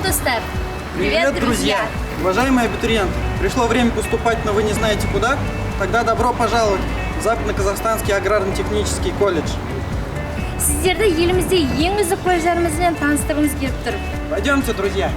достар! Привет, друзья! Уважаемые абитуриенты, пришло время поступать, но вы не знаете куда? Тогда добро пожаловать в Западно-Казахстанский аграрно-технический колледж. Сіздерді елімізде ең үздік колледждерімізбен таныстырғымыз келіп тұр. Пойдемте, друзья!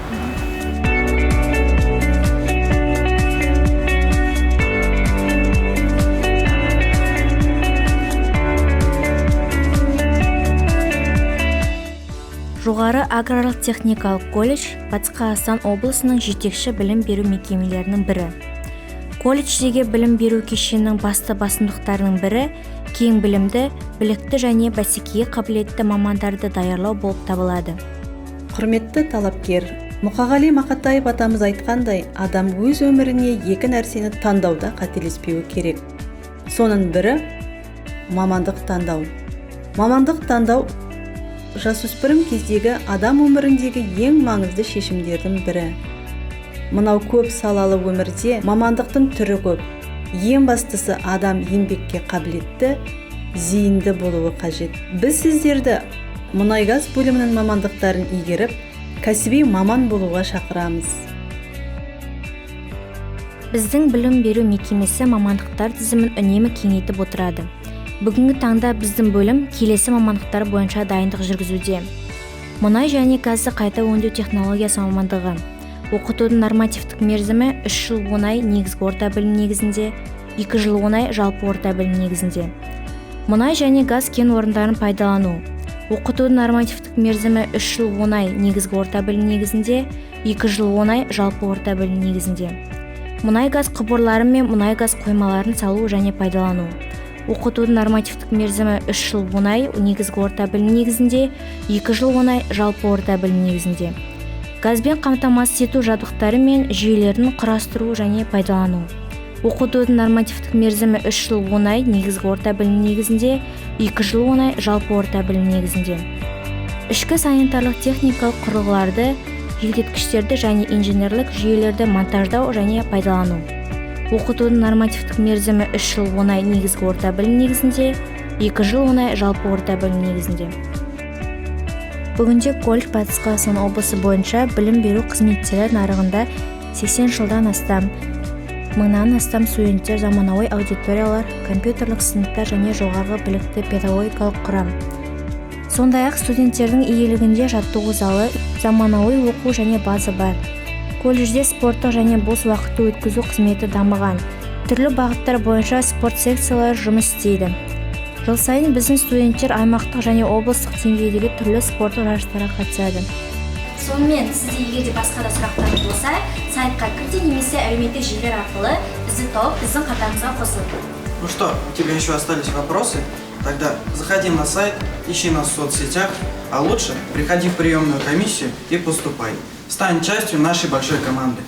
Жоғары аграрлық техникалық колледж Батыс Қазақстан облысының жетекші білім беру мекемелерінің бірі. Колледждегі білім беру кешенінің басты басымдықтарының бірі кең білімді, білікті және бәсекеге қабілетті мамандарды даярлау болып табылады. Құрметті талапкер, Мұқағали Мақатаев атамыз айтқандай, адам өз өміріне екі нәрсені таңдауда қателеспеуі керек. Соның бірі мамандық таңдау. Мамандық таңдау жасөспірім кездегі адам өміріндегі ең маңызды шешімдердің бірі. Мынау көп салалы өмірде мамандықтың түрі көп. Ең бастысы адам еңбекке қабілетті, зейінді болуы қажет. Біз сіздерді мұнай-газ бөлімінің мамандықтарын игеріп, кәсіби маман болуға шақырамыз. Біздің білім беру мекемесі мамандықтар тізімін үнемі кеңейтіп отырады. Бүгінгі таңда біздің бөлім келесі мамандықтар бойынша дайындық жүргізуде. Мұнай және газды қайта өңдеу технологиясы мамандығы. Оқытудың нормативтік мерзімі 3 жыл оңай негізгі орта білім негізінде, 2 жыл оңай жалпы орта білім негізінде. Мұнай және газ кен орындарын пайдалану. Оқытудың нормативтік мерзімі 3 жыл оңай негізгі орта білім негізінде, 2 жыл оңай жалпы орта білім негізінде. Мұнай газ құбырлары мен мұнай газ қоймаларын салу және пайдалану. Оқытудың нормативтік мерзімі 3 жыл оңай негізгі орта білім негізінде, 2 жыл оңай жалпы орта білім негізінде. Газбен қамтамасыз ету жабдықтары мен жүйелерін құрастыру және пайдалану. Оқытудың нормативтік мерзімі 3 жыл оңай негізгі орта білім негізінде, 2 жыл оңай жалпы орта білім негізінде. Ішкі санитарлық техникалық құрылғыларды, желдеткіштерді және инженерлік жүйелерді монтаждау және пайдалану. Оқытудың нормативтік мерзімі 3 жыл оңай негізгі орта білім негізінде, 2 жыл оңай жалпы орта білім негізінде. Бүгінде колледж Батыс Қазақстан облысы бойынша білім беру қызметтері нарығында 80 жылдан астам, 1000-нан астам студенттер, заманауи аудиториялар, компьютерлік сыныптар және жоғарғы білікті педагогикалық құрам. Сондай-ақ студенттердің иелігінде жаттығу залы, заманауи оқу және база бар. Колледжде спорттық және бос уақытты өткізу қызметі дамыған. Түрлі бағыттар бойынша спорт секциялары жұмыс істейді. Жыл сайын біздің студенттер аймақтық және облыстық деңгейдегі түрлі спорттық жарыстарға қатысады. Сонымен сізде егер де басқа да сұрақтарыңыз болса, сайтқа кірде немесе әлеуметтік желілер арқылы бізді тауып біздің қатарымызға қосылды. Ну что, у тебя еще остались вопросы? Тогда заходи на сайт, ищи нас в соцсетях, а лучше приходи в приемную комиссию и поступай. Стань частью нашей большой команды.